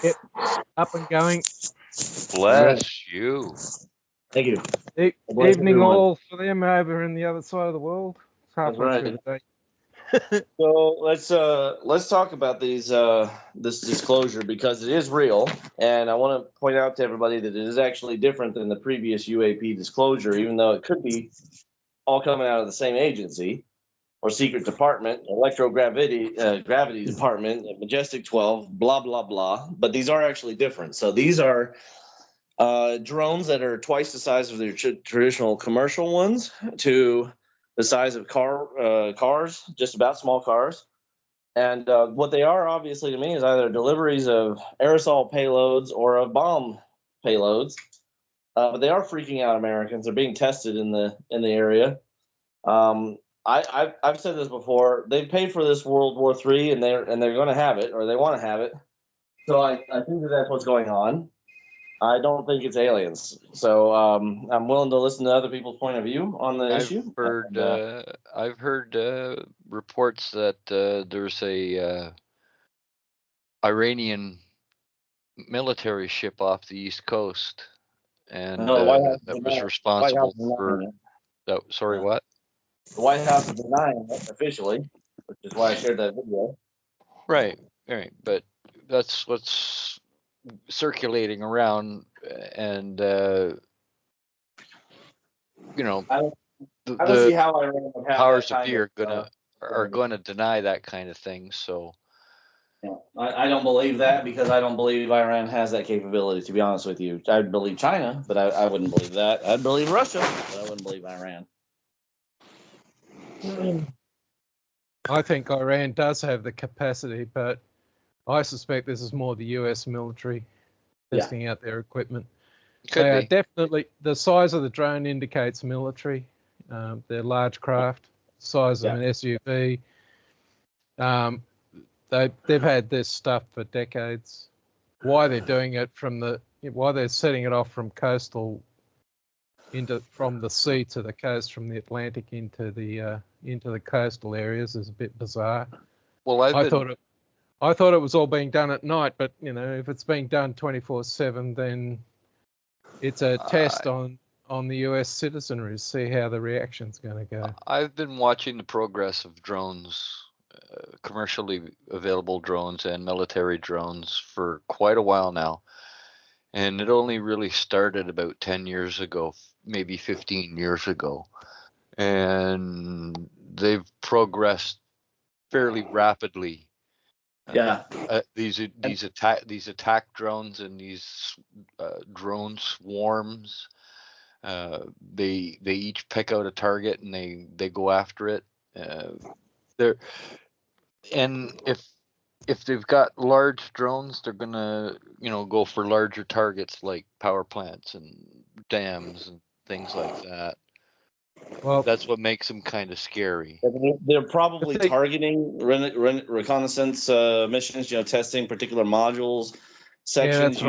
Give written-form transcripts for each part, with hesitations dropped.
Yep, up and going. Bless you. Thank you. Evening everyone. all for them over in the other side of the world. It's halfway right. through the day. So let's talk about this disclosure because it is real, and I want to point out to everybody that it is actually different than the previous UAP disclosure, even though it could be all coming out of the same agency or secret department, electrogravity gravity department, Majestic 12, blah blah blah. But these are actually different. So these are drones that are twice the size of their traditional commercial ones to the size of cars, just about small cars. And what they are, obviously, to me, is either deliveries of aerosol payloads or of bomb payloads. But they are freaking out Americans. They're being tested in the area. I've said this before. They paid for this World War III, and they're going to have it, or they want to have it. So I think that's what's going on. I don't think it's aliens. So I'm willing to listen to other people's point of view on the issue. I've heard reports that there's a Iranian military ship off the East Coast, and that was responsible for that. Sorry, what? The White House is denying it officially, which is why I shared that video. Right. But that's what's circulating around, and I don't see how Iran would have powers that be are gonna deny that kind of thing. So yeah, I don't believe that because I don't believe Iran has that capability. To be honest with you, I'd believe China, but I wouldn't believe that. I'd believe Russia, but I wouldn't believe Iran. I think Iran does have the capacity, but I suspect this is more the US military testing out their equipment. They are definitely, the size of the drone indicates military. They're large craft, size of an SUV. They've had this stuff for decades. Why they're doing it why they're setting it off from from the sea to the coast, from the Atlantic into the coastal areas is a bit bizarre. Well, I thought it was all being done at night, but if it's being done 24/7, then it's a test on the US citizenry to see how the reaction's going to go. I've been watching the progress of drones, commercially available drones and military drones for quite a while now. And it only really started about 10 years ago, maybe 15 years ago. And they've progressed fairly rapidly. Yeah. These attack drones and these drone swarms, they each pick out a target and they go after it. If they've got large drones, they're gonna go for larger targets like power plants and dams and things like that. Well, that's what makes them kind of scary. They're probably targeting reconnaissance missions, testing particular modules, sections,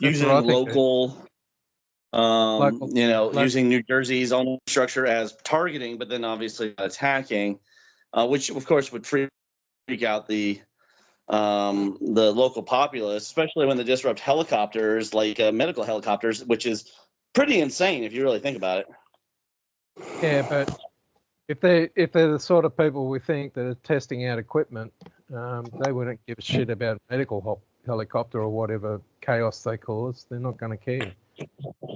using local, using New Jersey's own structure as targeting, but then obviously attacking, which of course would freak out the local populace, especially when they disrupt helicopters, like medical helicopters, which is pretty insane if you really think about it. Yeah, but if they're the sort of people we think that are testing out equipment, they wouldn't give a shit about medical helicopter or whatever chaos they cause. They're not going to care.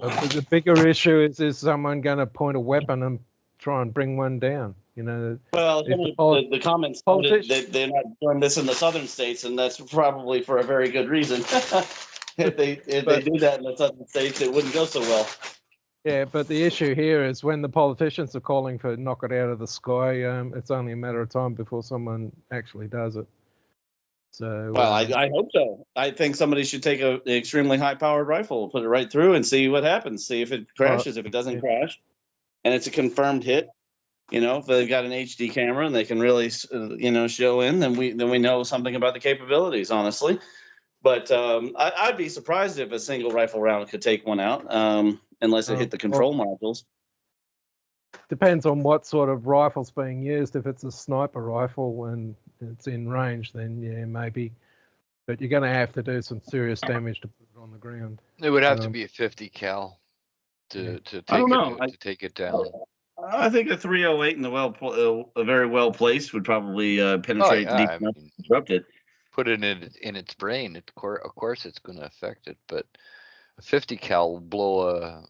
But the bigger issue is someone going to point a weapon and try and bring one down? Well, the comments that they're not doing this in the southern states, and that's probably for a very good reason. if they do that in the southern states, it wouldn't go so well. Yeah, but the issue here is when the politicians are calling for knock it out of the sky, it's only a matter of time before someone actually does it. So, well, I hope so. I think somebody should take an extremely high-powered rifle, put it right through, and see what happens. See if it crashes. If it doesn't crash, and it's a confirmed hit, if they've got an HD camera and they can really, show in, then we know something about the capabilities. Honestly, but I'd be surprised if a single rifle round could take one out, unless it hit the control modules. Depends on what sort of rifle's being used. If it's a sniper rifle and it's in range, then yeah, maybe. but you're going to have to do some serious damage to put it on the ground. It would have to be a 50 cal to I don't know. to take it down. I think a 308 in the very well placed would probably penetrate yeah, deep enough to disrupt it. Put it in its brain. Of course, it's going to affect it, but a 50 cal will blow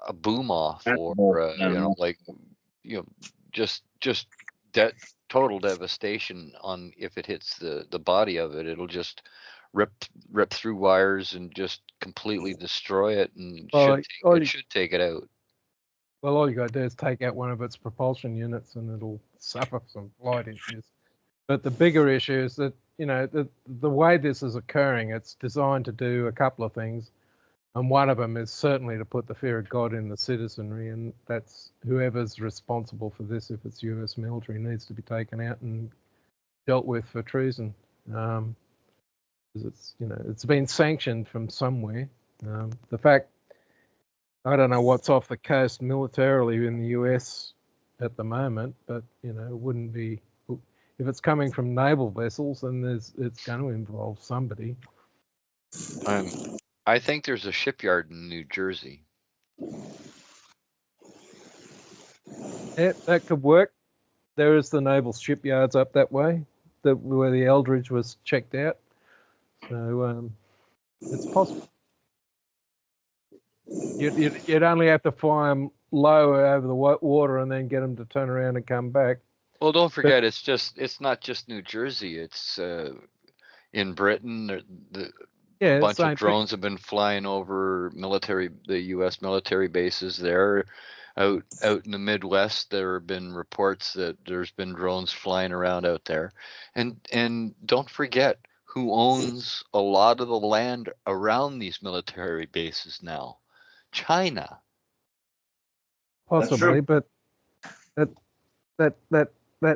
a boom off, or just total devastation on if it hits the body of it. It'll just rip through wires and just completely destroy it, and it should take it out. Well, all you got to do is take out one of its propulsion units, and it'll suffer some flight issues. But the bigger issue is that the way this is occurring, it's designed to do a couple of things, and one of them is certainly to put the fear of God in the citizenry, and that's whoever's responsible for this. If it's U.S. military, needs to be taken out and dealt with for treason. Because it's been sanctioned from somewhere. The fact, I don't know what's off the coast militarily in the US at the moment, but it wouldn't be, if it's coming from naval vessels, then it's going to involve somebody. I think there's a shipyard in New Jersey. Yeah, that could work. There is the naval shipyards up that way, where the Eldridge was checked out. So it's possible. You'd only have to fly them low over the water and then get them to turn around and come back. Well, don't forget, it's not just New Jersey. It's in Britain. A bunch of drones have been flying over the U.S. military bases there. Out in the Midwest, there have been reports that there's been drones flying around out there. And don't forget who owns a lot of the land around these military bases now. China. Possibly, but that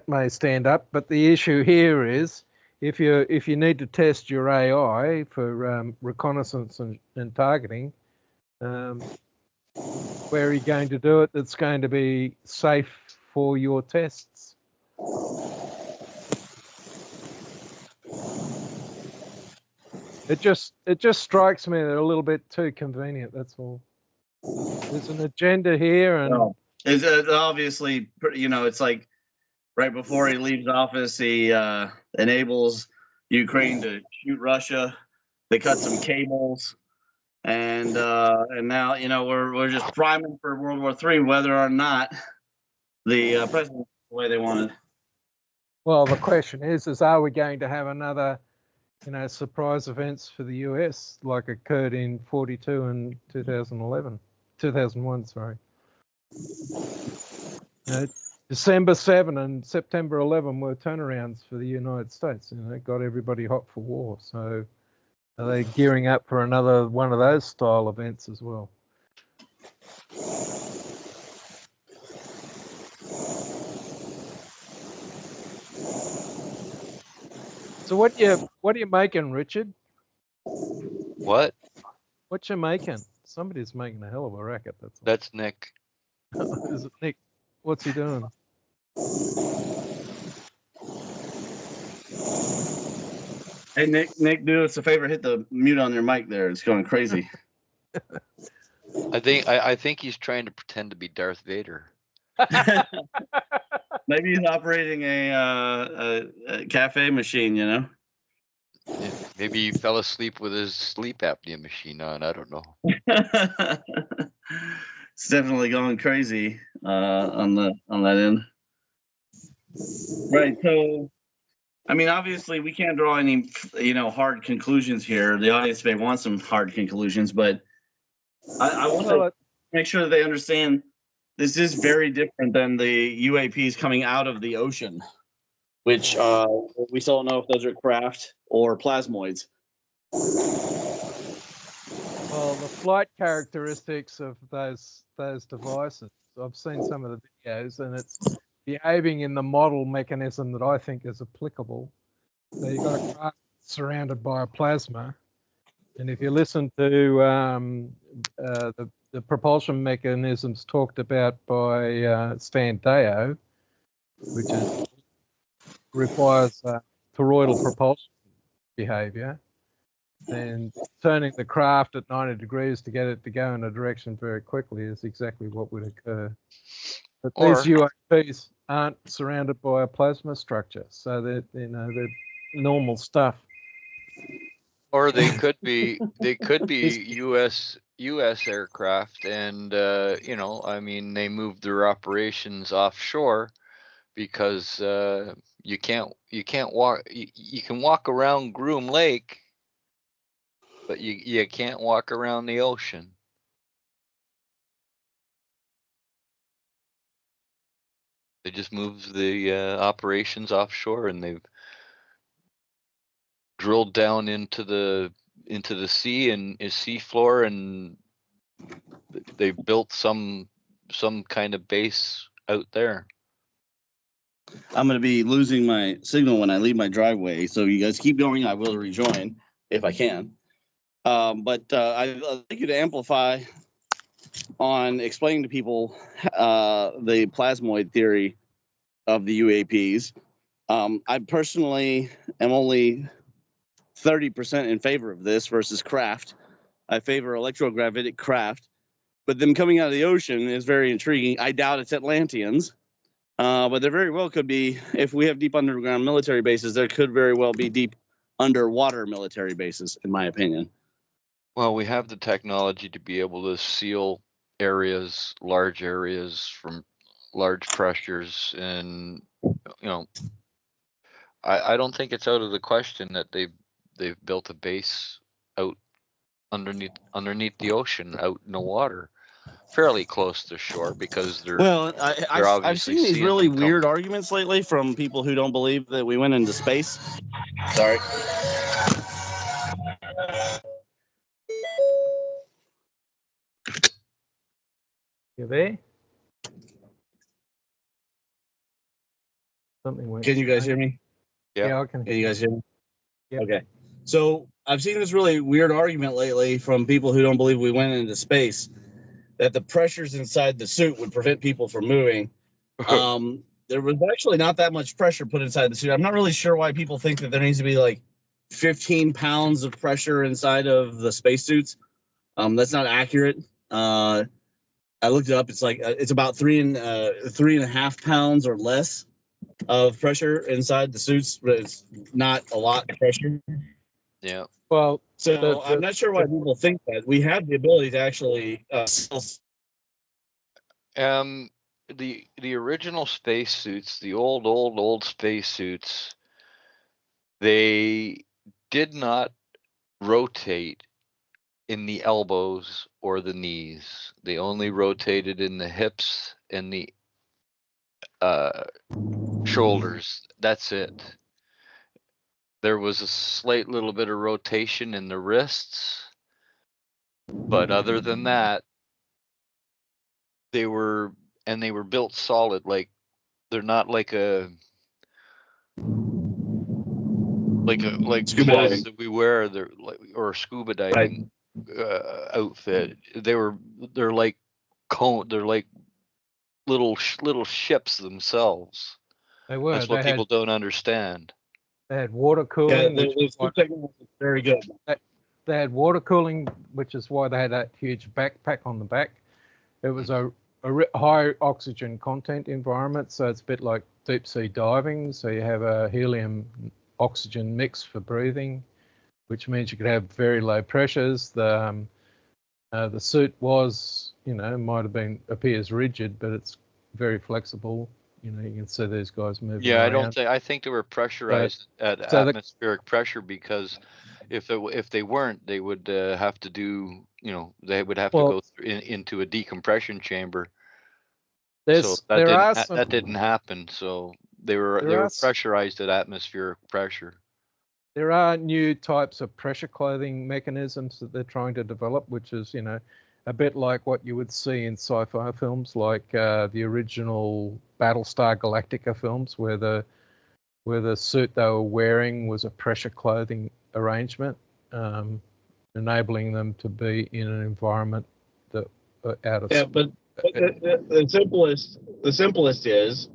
may stand up. But the issue here is, if you need to test your AI for reconnaissance and targeting, where are you going to do it that's going to be safe for your tests? It just strikes me that a little bit too convenient. That's all. There's an agenda here, and it's obviously, it's like right before he leaves office, he enables Ukraine to shoot Russia. They cut some cables, and now we're just priming for World War III, whether or not the president the way they wanted. Well, the question is are we going to have another surprise events for the US like occurred in 42 and 2001, sorry. December 7 and September 11 were turnarounds for the United States. It got everybody hot for war. So are they gearing up for another one of those style events as well? So what are you making, Richard? What? What you making? Somebody's making a hell of a racket. That's Nick. Is it Nick? What's he doing? Hey Nick, do us a favor, hit the mute on your mic there. It's going crazy. I think he's trying to pretend to be Darth Vader. Maybe he's operating a cafe machine, Yeah, maybe he fell asleep with his sleep apnea machine on. I don't know. It's definitely going crazy on that end. Right. So, I mean, obviously, we can't draw any hard conclusions here. The audience may want some hard conclusions, but I want to make sure that they understand this is very different than the UAPs coming out of the ocean, which we still don't know if those are craft or plasmoids. Well, the flight characteristics of those devices, I've seen some of the videos, and it's behaving in the model mechanism that I think is applicable. So you've got a craft surrounded by a plasma, and if you listen to the propulsion mechanisms talked about by Stan Deo, which requires toroidal propulsion, behavior, then turning the craft at 90 degrees to get it to go in a direction very quickly is exactly what would occur. But these UAPs aren't surrounded by a plasma structure, so they're normal stuff. Or they could be US aircraft, and I mean, they moved their operations offshore because you can't walk. You can walk around Groom Lake, but you can't walk around the ocean. They just moved the operations offshore, and they've drilled down into the sea and sea floor, and they built some kind of base out there. I'm going to be losing my signal when I leave my driveway, so you guys keep going. I will rejoin if I can. But I'd like you to amplify on explaining to people the plasmoid theory of the UAPs. I personally am only 30% in favor of this versus craft. I favor electrogravitic craft, but them coming out of the ocean is very intriguing. I doubt it's Atlanteans. But there very well could be, if we have deep underground military bases, there could very well be deep underwater military bases, in my opinion. Well, we have the technology to be able to seal large areas from large pressures, and I don't think it's out of the question that they've built a base out underneath the ocean, out in the water, fairly close to shore, because I've seen these really weird arguments lately from people who don't believe that we went into space. Sorry. You there? Something went. Can you guys hear me? Yeah, I can. Can you guys hear me? Yep. Okay. So I've seen this really weird argument lately from people who don't believe we went into space, that the pressures inside the suit would prevent people from moving. There was actually not that much pressure put inside the suit. I'm not really sure why people think that there needs to be like 15 pounds of pressure inside of the spacesuits. That's not accurate. I looked it up. It's like it's about 3.5 pounds or less of pressure inside the suits, but it's not a lot of pressure. Yeah. Well, so I'm not sure why people think that. We have the ability to actually the original spacesuits, the old spacesuits, they did not rotate in the elbows or the knees. They only rotated in the hips and the shoulders. That's it. There was a slight little bit of rotation in the wrists, but other than that, they were built solid. Like, they're not like clothes that we wear. They're like, or a scuba diving outfit. They're like They're like little ships themselves. They were. That's what people don't understand. They had water cooling. Very good. They had water cooling, which is why they had that huge backpack on the back. It was a high oxygen content environment, so it's a bit like deep sea diving. So you have a helium oxygen mix for breathing, which means you could have very low pressures. The suit was, might have appears rigid, but it's very flexible. You can see these guys moving. Yeah, around. I think they were pressurized at atmospheric pressure, because if they weren't, they would have to do, they would have to go into a decompression chamber. That didn't happen. So they were pressurized at atmospheric pressure. There are new types of pressure clothing mechanisms that they're trying to develop, which is, a bit like what you would see in sci-fi films, like the original Battlestar Galactica films, where the suit they were wearing was a pressure clothing arrangement, enabling them to be in an environment that out of but the simplest is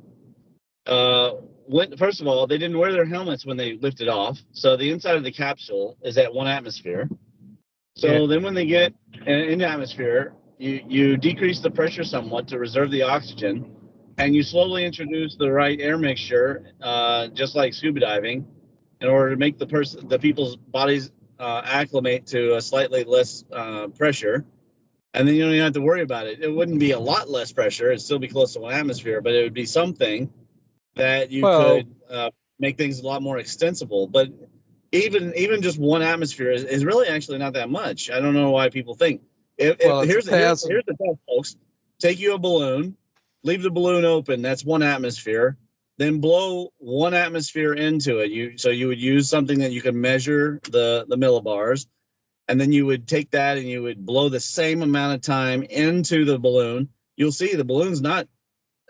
first of all, they didn't wear their helmets when they lifted off. So the inside of the capsule is at 1 atmosphere. So then when they get in the atmosphere, you decrease the pressure somewhat to reserve the oxygen, and you slowly introduce the right air mixture, just like scuba diving, in order to make the people's bodies acclimate to a slightly less pressure. And then you don't even have to worry about it. It wouldn't be a lot less pressure. It'd still be close to 1 atmosphere, but it would be something that you could make things a lot more extensible. But even just 1 atmosphere is really actually not that much. I don't know why people think. Here's the test, folks. Take you a balloon, leave the balloon open. That's 1 atmosphere. Then blow 1 atmosphere into it. So you would use something that you can measure the millibars, and then you would take that and you would blow the same amount of time into the balloon. You'll see the balloon's not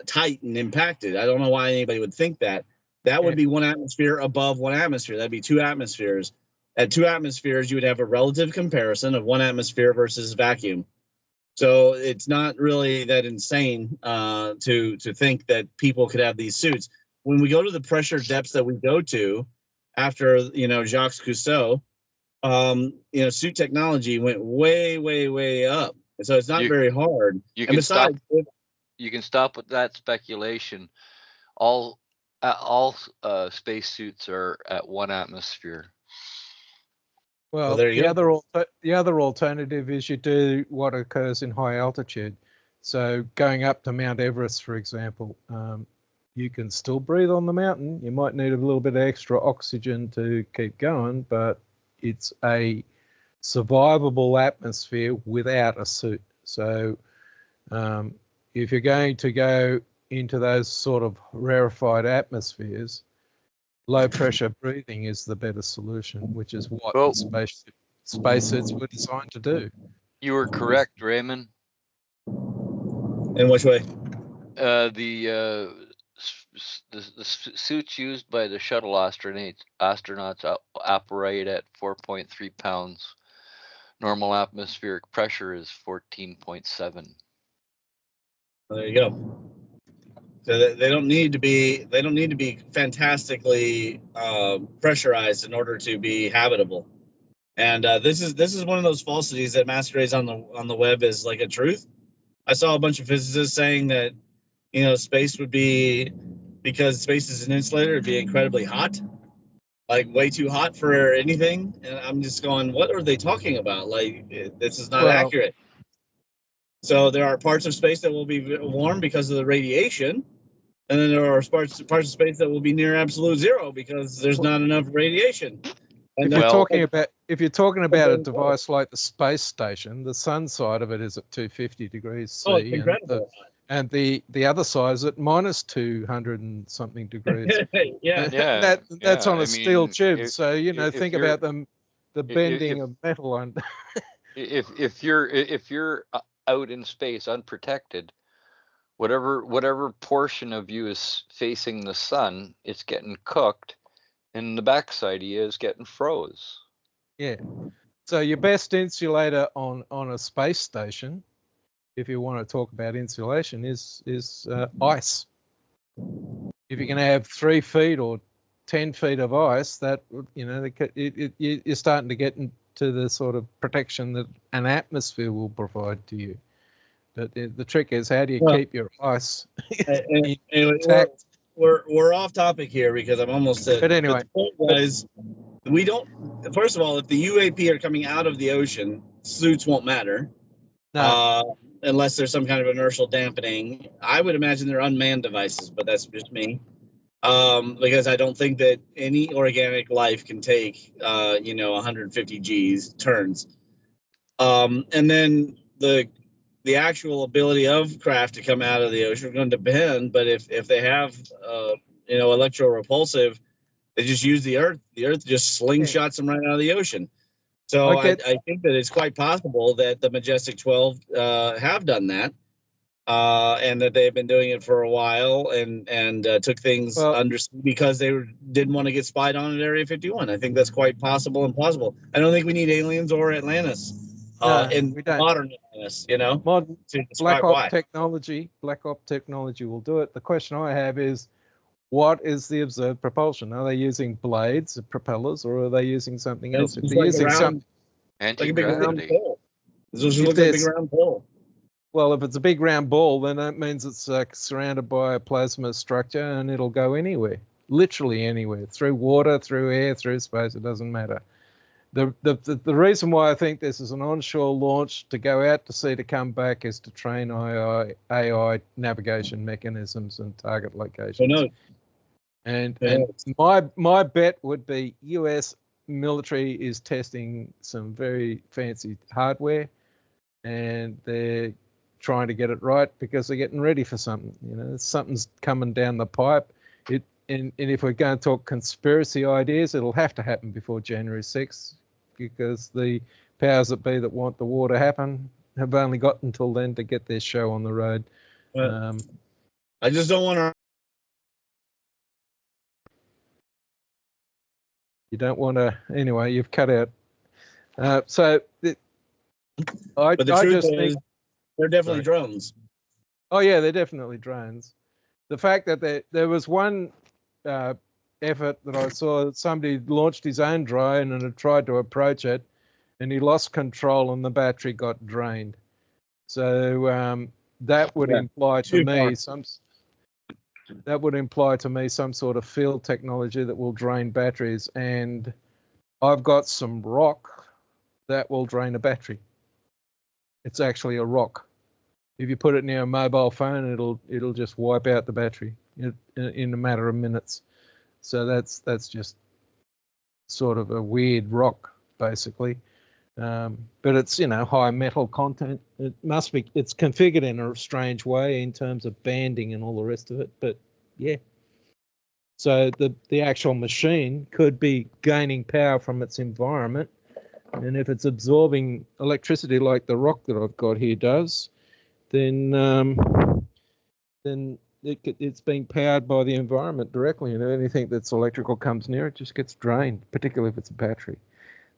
tight and impacted. I don't know why anybody would think that. That would be 1 atmosphere above 1 atmosphere. That'd be 2 atmospheres. At 2 atmospheres, you would have a relative comparison of 1 atmosphere versus vacuum. So it's not really that insane to think that people could have these suits. When we go to the pressure depths that we go to after, Jacques Cousteau, suit technology went way, way, way up. So it's not very hard. You can stop with that speculation. All spacesuits are at 1 atmosphere. Well, there you go. The other alternative is you do what occurs in high altitude. So going up to Mount Everest, for example, you can still breathe on the mountain. You might need a little bit of extra oxygen to keep going, but it's a survivable atmosphere without a suit. So if you're going to go into those sort of rarefied atmospheres, low pressure breathing is the better solution, which is what the spacesuits were designed to do. You were correct, Raymond. In which way? The suits used by the shuttle astronauts operate at 4.3 pounds. Normal atmospheric pressure is 14.7. There you go. So they don't need to be fantastically pressurized in order to be habitable. And this is one of those falsities that masquerades on the web as like a truth. I saw a bunch of physicists saying that space would be, because space is an insulator, it'd be incredibly hot, like way too hot for anything. And I'm just going, what are they talking about? Like, this is not accurate. So there are parts of space that will be warm because of the radiation, and then there are parts of space that will be near absolute zero because there's not enough radiation. And if you're talking about a device like the space station, the sun side of it is at 250 degrees C. Oh, it's incredible. And the other side is at minus 200 and something degrees. That's on a steel tube. So think about the bending of metal. And if you're out in space unprotected, whatever portion of you is facing the sun, it's getting cooked, and the backside of you is getting froze. Yeah. So your best insulator on a space station, if you want to talk about insulation, is ice. If you can have 3 feet or 10 feet of ice, that you're starting to get into the sort of protection that an atmosphere will provide to you. But the trick is, how do you keep your ice intact? We're off topic here because I'm almost at. But anyway, the point was, we don't. First of all, if the UAP are coming out of the ocean, suits won't matter. No. Unless there's some kind of inertial dampening. I would imagine they're unmanned devices, but that's just me. Because I don't think that any organic life can take 150 G's turns. And then the actual ability of craft to come out of the ocean is going to depend. But if they have electro-repulsive, they just use the earth. The earth just slingshots them right out of the ocean. So I think that it's quite possible that the Majestic 12 have done that, and that they've been doing it for a while, and took things under because they didn't want to get spied on at Area 51. I think that's quite possible and plausible. I don't think we need aliens or Atlantis. In modern Atlantis, modern black op technology will do it. The question I have is, what is the observed propulsion? Are they using blades, propellers, or are they using something else? If It's they're like using like a big round Anti-gravity. pole. This just If looks like a big there's- round pole. well, if it's a big round ball, then that means it's surrounded by a plasma structure, and it'll go anywhere, literally anywhere, through water, through air, through space. It doesn't matter. The reason why I think this is an onshore launch to go out to sea to come back is to train AI navigation mechanisms and target locations. So no, And Yeah. my bet would be US military is testing some very fancy hardware, and they're trying to get it right because they're getting ready for something. You know, something's coming down the pipe. And if we're going to talk conspiracy ideas, it'll have to happen before January 6th, because the powers that be that want the war to happen have only got until then to get their show on the road. I just don't want to. You don't want to. Anyway, you've cut out. I But the truth just is, think. they're definitely drones. Oh yeah, they're definitely drones. The fact that there was one effort that I saw that somebody launched his own drone and had tried to approach it, and he lost control and the battery got drained. So that would imply to Too me far. some sort of field technology that will drain batteries, and I've got some rock that will drain a battery. It's actually a rock. If you put it near a mobile phone, it'll just wipe out the battery in a matter of minutes. So that's just sort of a weird rock, basically. But it's, you know, high metal content. It's configured in a strange way in terms of banding and all the rest of it. But yeah. So the actual machine could be gaining power from its environment, and if it's absorbing electricity like the rock that I've got here does, then it's being powered by the environment directly, and anything that's electrical comes near it just gets drained, particularly if it's a battery.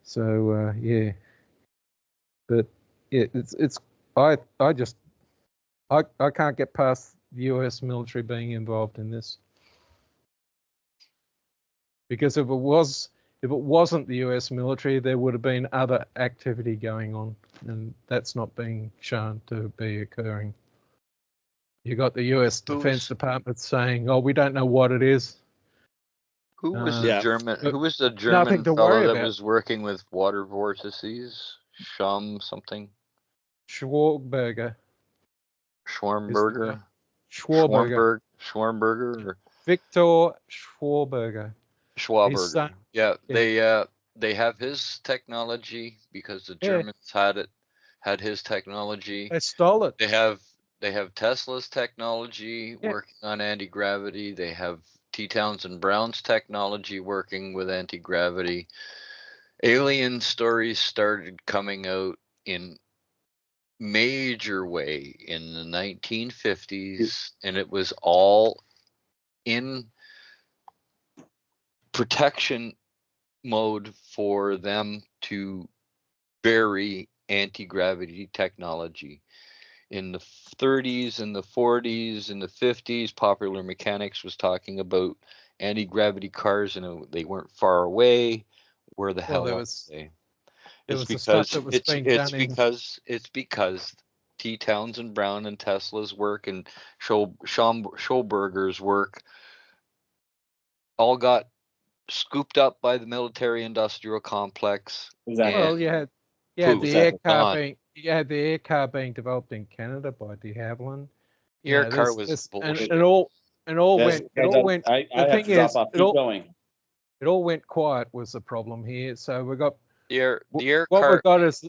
So yeah, but yeah, I can't get past the US military being involved in this, because if it wasn't the US military, there would have been other activity going on, and that's not being shown to be occurring. You got the US Defense Department saying, "Oh, we don't know what it is." Who was Yeah. the German? Who was the Nothing German to fellow worry that about. was working with water vortices? Schum Schwarberger. Schwarmberger? Schwarberger. Schwarmberger or Victor Schwarberger. His Schwaberger? son. Yeah, Yeah. they have his technology because the Yeah. Germans had his technology. They stole it. They have Tesla's technology Yeah. working on anti-gravity. They have T. Townsend Brown's technology working with anti-gravity. Alien stories started coming out in major way in the 1950s, and it was all in protection mode for them to bury anti-gravity technology. In the 30s and the 40s and the 50s, Popular Mechanics was talking about anti-gravity cars, and they weren't far away. Where the hell there are was they? there It's was the stuff because that was being done in. it's because T. Townsend Brown and Tesla's work and Schauberger's work all got scooped up by the military-industrial complex. Exactly. Well, and you had poof, the air car gone. being developed in Canada by de Havilland. Air car was and bullshit. it all Yes, went. I The have thing to drop is, off. Keep going. it all went quiet was the problem here. So we got The air what we car got is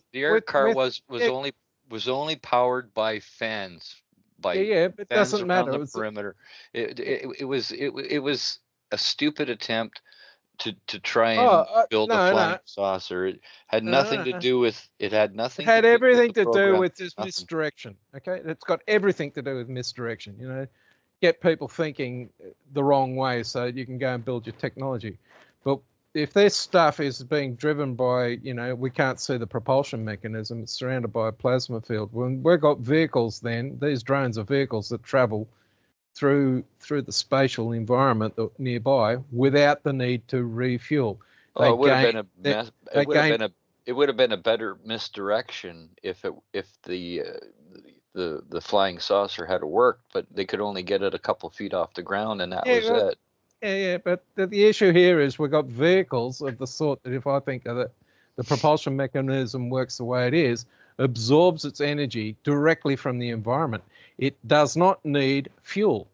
was only powered by fans, by yeah, but it fans doesn't around matter. the perimeter. It was a stupid attempt to try and build a flying saucer. It had nothing to do with It had to do with everything the to do program. with this Nothing. misdirection. Okay, it's got everything to do with misdirection. You know, get people thinking the wrong way so you can go and build your technology. But if this stuff is being driven by, you know, we can't see the propulsion mechanism. It's surrounded by a plasma field. When we've got vehicles, then these drones are vehicles that travel through the spatial environment nearby without the need to refuel. Oh, it would have been a they- mess. they It would have gain- been a. It would have been a better misdirection if the flying saucer had worked, but they could only get it a couple feet off the ground, and that was well, it. Yeah, but the issue here is we've got vehicles of the sort that, if I think of it, the propulsion mechanism works the way it is, absorbs its energy directly from the environment. It does not need fuel.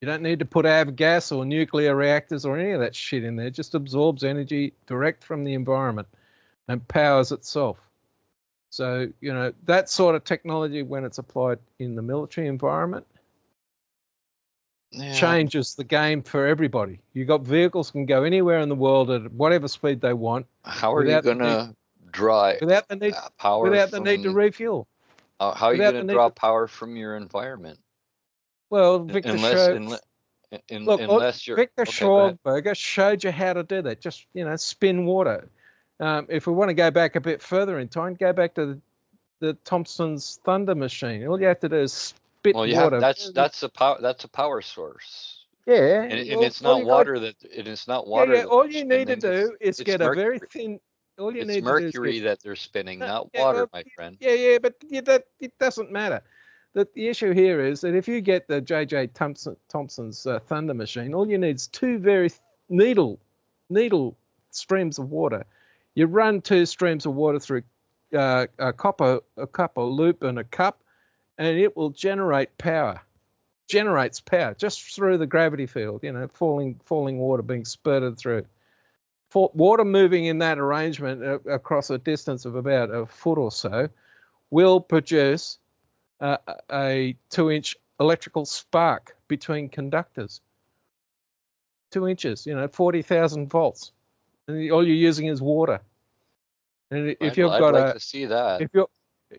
You don't need to put avgas or nuclear reactors or any of that shit in there. It just absorbs energy direct from the environment and powers itself. So, you know, that sort of technology, when it's applied in the military environment, changes the game for everybody. You got vehicles can go anywhere in the world at whatever speed they want. How are you going to draw without the need power? Without the need to refuel. How are you going to draw power from your environment? Well, Victor unless you're Victor Schauberger showed you how to do that. Just, you know, spin water. If we want to go back a bit further in time, go back to the Thompson's Thunder machine. All you have to do is spit water. That's a power source. Yeah, and it's not water it's not water. Yeah, all you need to do is get a very thin. All you need to do is mercury that they're spinning, not water, my friend. Yeah, but it doesn't matter. The issue here is that if you get the J.J. Thompson's Thunder machine, all you need is two very needle streams of water. You run two streams of water through a copper loop and a cup, and it will generate power. Generates power just through the gravity field. You know, falling water being spurted through. Water moving in that arrangement across a distance of about a foot or so will produce a 2-inch electrical spark between conductors. 2 inches, you know, 40,000 volts, and all you're using is water. And if I'd like to see that.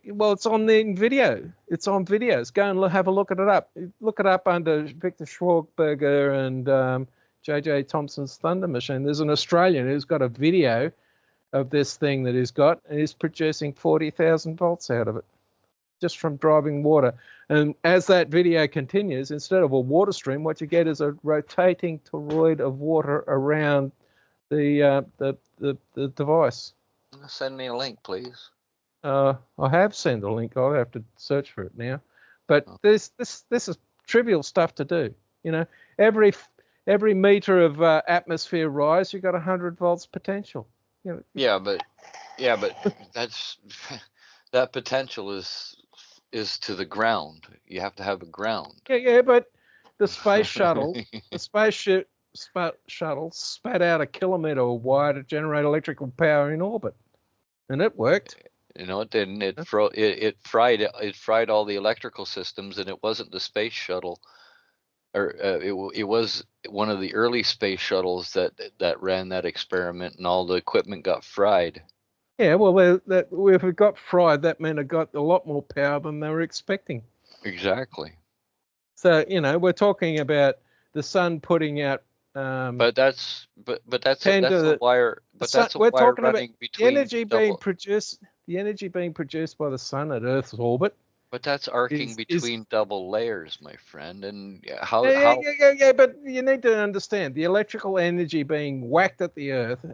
Well, it's on the video. It's on videos. Go and have a look at it up. Look it up under Victor Schauberger and J.J. Thompson's Thunder machine. There's an Australian who's got a video of this thing that he's got, and he's producing 40,000 volts out of it, just from driving water. And as that video continues, instead of a water stream, what you get is a rotating toroid of water around the device. Send me a link, please. I have sent a link. I'll have to search for it now. But this is trivial stuff to do. You know, every meter of atmosphere rise, you've got 100 volts potential. You know. Yeah, but that's that potential is to the ground. You have to have a ground. Yeah, but the space shuttle, shuttle spat out 1 kilometer wide to generate electrical power in orbit, and it worked. You know, it didn't. It fried all the electrical systems, and it wasn't the space shuttle, or it was one of the early space shuttles that ran that experiment, and all the equipment got fried. Yeah, well, if it got fried, that meant it got a lot more power than they were expecting. Exactly. So, you know, we're talking about the sun putting out. But that's a wire. But that's a wire running between the energy being produced. The energy being produced by the sun at Earth's orbit. But that's arcing between double layers, my friend. And how? Yeah. But you need to understand the electrical energy being whacked at the Earth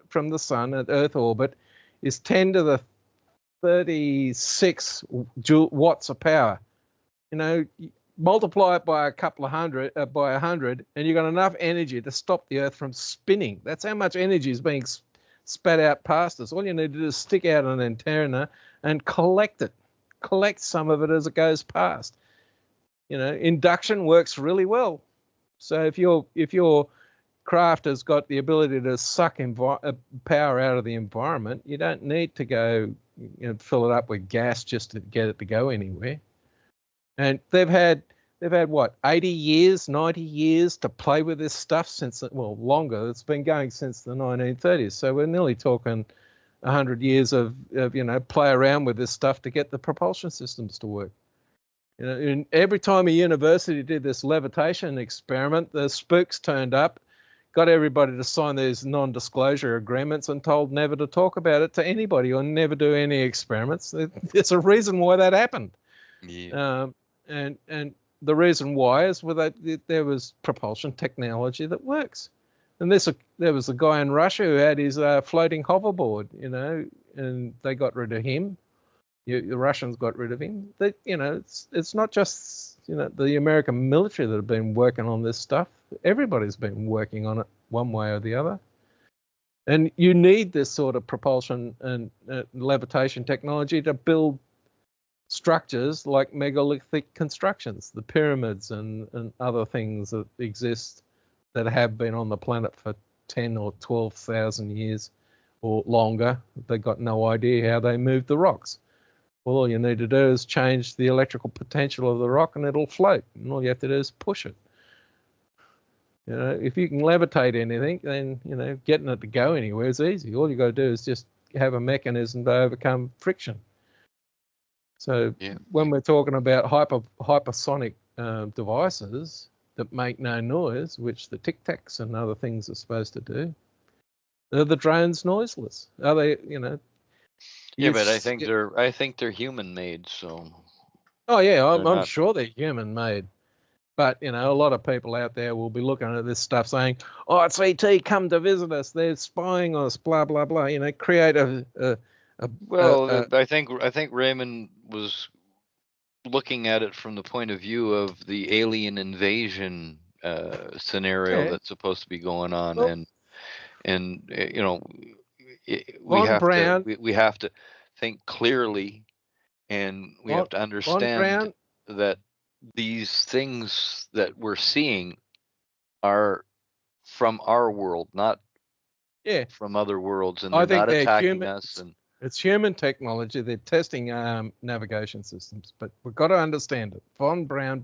from the sun at Earth orbit is 10 to the 36 watts of power. You know, multiply it by by 100, and you've got enough energy to stop the Earth from spinning. That's how much energy is being spat out past us. All you need to do is stick out an antenna and collect some of it as it goes past. You know, induction works really well. So if your craft has got the ability to suck power out of the environment, you don't need to go fill it up with gas just to get it to go anywhere. And they've had what, 80 years, 90 years to play with this stuff longer. It's been going since the 1930s. So we're nearly talking 100 years of play around with this stuff to get the propulsion systems to work. You know, and every time a university did this levitation experiment, the spooks turned up, got everybody to sign these non-disclosure agreements and told never to talk about it to anybody or never do any experiments. There's a reason why that happened. Yeah. And the reason why is that there was propulsion technology that works. And there was a guy in Russia who had his floating hoverboard, and they got rid of him. The Russians got rid of him. It's not just the American military that have been working on this stuff. Everybody's been working on it one way or the other. And you need this sort of propulsion and levitation technology to build structures like megalithic constructions, the pyramids and other things that exist that have been on the planet for 10 or 12,000 years or longer. They got no idea how they moved the rocks. Well, all you need to do is change the electrical potential of the rock and it'll float. And all you have to do is push it. If you can levitate anything, then, getting it to go anywhere is easy. All you got to do is just have a mechanism to overcome friction. So when we're talking about hypersonic devices that make no noise, which the Tic Tacs and other things are supposed to do, are the drones noiseless? Are they, Yeah, but I think they're human made, so. Oh yeah, I'm sure they're human made. But, a lot of people out there will be looking at this stuff saying, oh, it's ET, come to visit us. They're spying on us, blah, blah, blah. Create I think Raymond was looking at it from the point of view of the alien invasion scenario that's supposed to be going on. Well, we have to think clearly, and we have to understand that these things that we're seeing are from our world, not from other worlds, and they're not attacking us. And it's human technology. They're testing navigation systems, but we've got to understand it. Von Braun,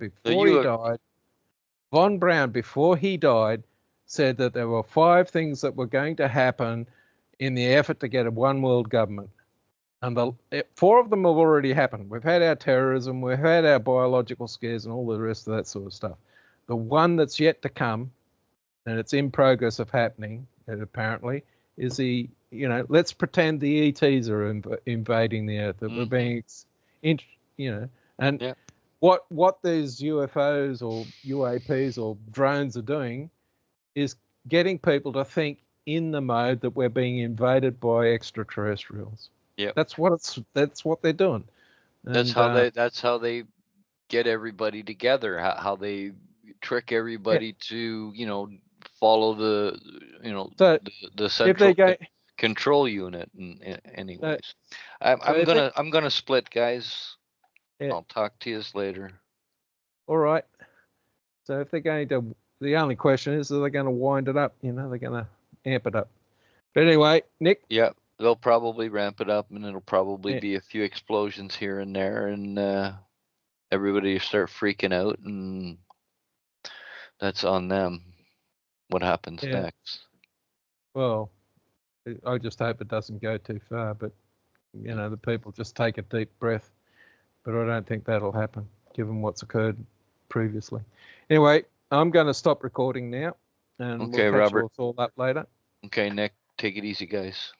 before he died, said that there were 5 things that were going to happen in the effort to get a one world government. And 4 of them have already happened. We've had our terrorism, we've had our biological scares and all the rest of that sort of stuff. The one that's yet to come, and it's in progress of happening, apparently, is let's pretend the ETs are invading the Earth, that we're being, what these UFOs or UAPs or drones are doing is getting people to think in the mode that we're being invaded by extraterrestrials. Yeah, that's what they're doing. That's how they get everybody together. How they trick everybody to follow the central control unit. And anyways, I'm gonna split, guys. Yeah. I'll talk to you later. All right. So if they're going to, the only question is, are they going to wind it up? They're going to amp it up. But anyway, Nick. Yeah. They'll probably ramp it up, and it'll probably be a few explosions here and there, and everybody start freaking out, and that's on them. What happens next? Well, I just hope it doesn't go too far, but, the people just take a deep breath. But I don't think that'll happen, given what's occurred previously. Anyway, I'm going to stop recording now, and we'll catch you all up later. Okay, Nick, take it easy, guys.